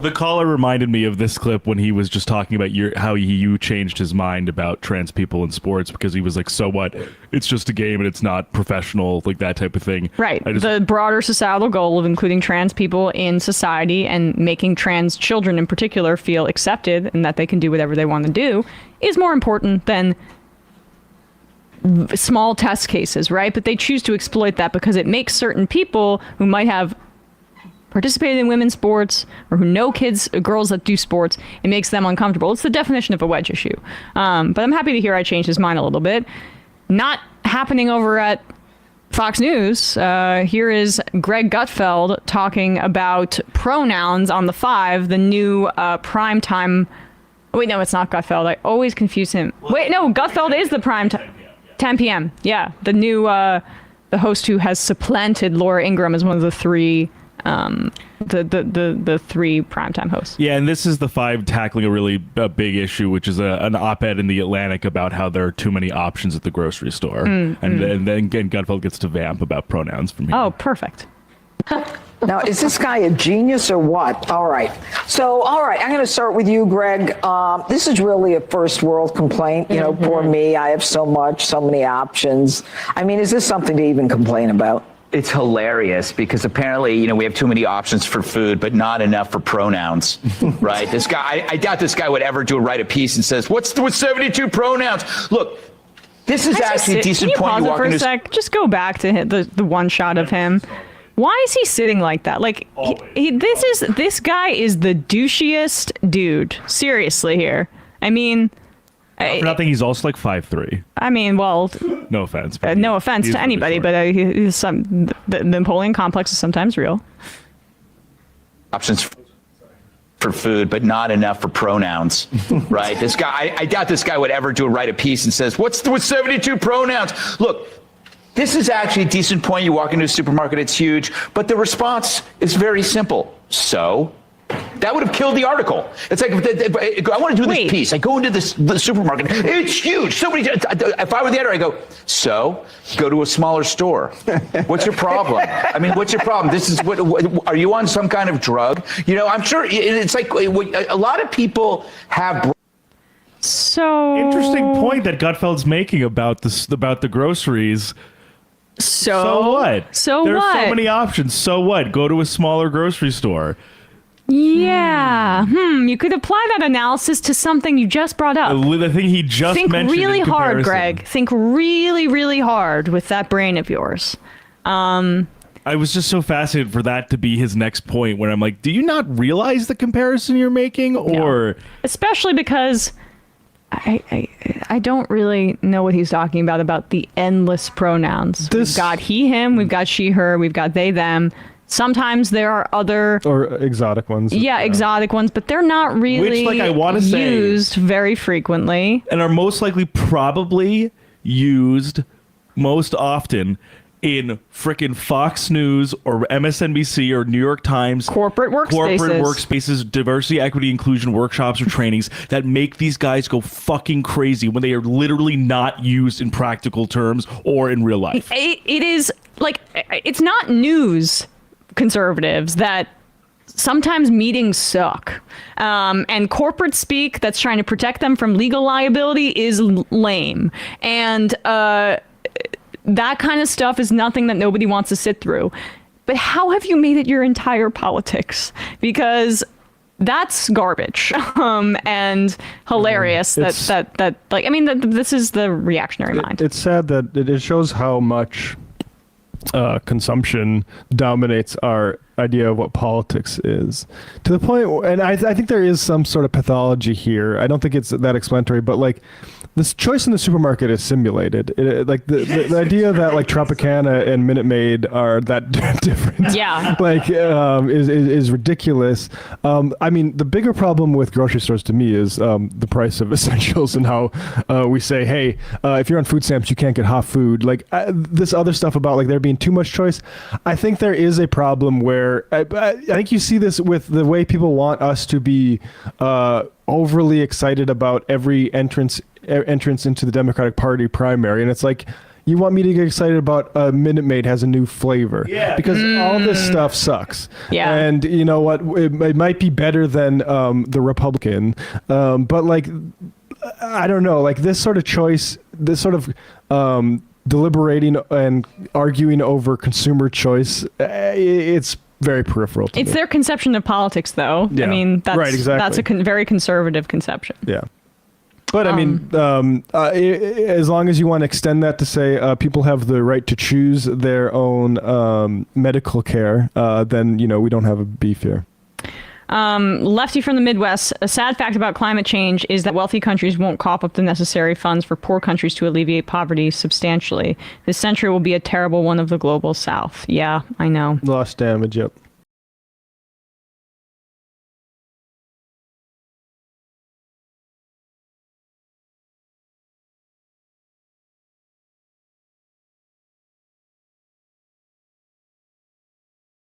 The caller reminded me of this clip when he was just talking about how you changed his mind about trans people in sports because he was like, so what? It's just a game and it's not professional, like that type of thing. Right. The broader societal goal of including trans people in society and making trans children in particular feel accepted and that they can do whatever they want to do is more important than small test cases, right? But they choose to exploit that because it makes certain people who might have participated in women's sports or who know girls that do sports, it makes them uncomfortable. It's the definition of a wedge issue. But I'm happy to hear I changed his mind a little bit. Not happening over at Fox News. Here is Greg Gutfeld talking about pronouns on the 5, the new primetime. Wait, no, it's not Gutfeld. I always confuse him. Wait, no, Gutfeld is the primetime. 10 p.m. Yeah, the new the host who has supplanted Laura Ingraham as one of the 3 the 3 primetime hosts. Yeah, and this is the 5 tackling a really big issue, which is an op-ed in the Atlantic about how there are too many options at the grocery store. And then again, Gutfeld gets to vamp about pronouns from here. Oh, perfect. Now, is this guy a genius or what? All right. So, I'm going to start with you, Greg. This is really a first world complaint. You know, poor me. I have so many options. I mean, is this something to even complain about? It's hilarious because apparently, we have too many options for food, but not enough for pronouns, right? This guy, I doubt this guy would ever write a piece and says, what's with 72 pronouns? Look, this is actually a decent point. Can you pause it for a sec? Just go back to the one shot of him. Why is he sitting like that? Like, this guy is the douchiest dude. Seriously here. I mean... For nothing, he's also like 5'3". I mean, well... No offense. No offense to anybody, but the Napoleon complex is sometimes real. Options for food, but not enough for pronouns, right? This guy, I doubt this guy would ever write a piece and says, what's with 72 pronouns? Look, this is actually a decent point. You walk into a supermarket, it's huge, but the response is very simple. So... That would have killed the article. It's like, I want to do this piece. I go into the supermarket. It's huge. If I were the editor, I go, so go to a smaller store. What's your problem? I mean, what's your problem? This is what are you on some kind of drug? I'm sure it's like a lot of people have. So interesting point that Gutfeld's making about the groceries. So what? There's so many options. So what? Go to a smaller grocery store. Yeah. You could apply that analysis to something you just brought up. The thing he just mentioned. Think really hard, Greg. Think really, really hard with that brain of yours. I was just so fascinated for that to be his next point where I'm like, do you not realize the comparison you're making? Or especially because I don't really know what he's talking about the endless pronouns. We've got he, him, we've got she, her, we've got they, them. Sometimes there are other... Or exotic ones. Yeah, exotic ones, but they're not really used very frequently. And are most likely probably used most often in frickin' Fox News or MSNBC or New York Times. Corporate workspaces, diversity, equity, inclusion workshops or trainings that make these guys go fucking crazy when they are literally not used in practical terms or in real life. It is like, it's not news, conservatives, that sometimes meetings suck. And corporate speak that's trying to protect them from legal liability is lame. And that kind of stuff is nothing that nobody wants to sit through. But how have you made it your entire politics? Because that's garbage and hilarious. This is the reactionary mind. It's sad that it shows how much consumption dominates our idea of what politics is, to the point, and I think there is some sort of pathology here. I don't think it's that explanatory, but like this choice in the supermarket is simulated. Like the idea that like Tropicana and Minute Maid are that different, is ridiculous. I mean, the bigger problem with grocery stores to me is the price of essentials and how we say, hey, if you're on food stamps, you can't get hot food. Like this other stuff about like there being too much choice. I think there is a problem where I think you see this with the way people want us to be overly excited about every entrance into the Democratic Party primary, and it's like, You want me to get excited about Minute Maid has a new flavor. Yeah. Because all this stuff sucks. Yeah. And you know what? It might be better than the Republican. But like, I don't know, like this sort of choice, this sort of deliberating and arguing over consumer choice, it's very peripheral to It's me. their conception of politics, though. Yeah. I mean, that's, Right, exactly. that's a very conservative conception. Yeah. But I mean, as long as you want to extend that to say people have the right to choose their own medical care, then, you know, we don't have a beef here. Lefty from the Midwest, a sad fact about climate change is that wealthy countries won't cough up the necessary funds for poor countries to alleviate poverty substantially. This century will be a terrible one of the global south. Yeah, I know. Lost damage, yep.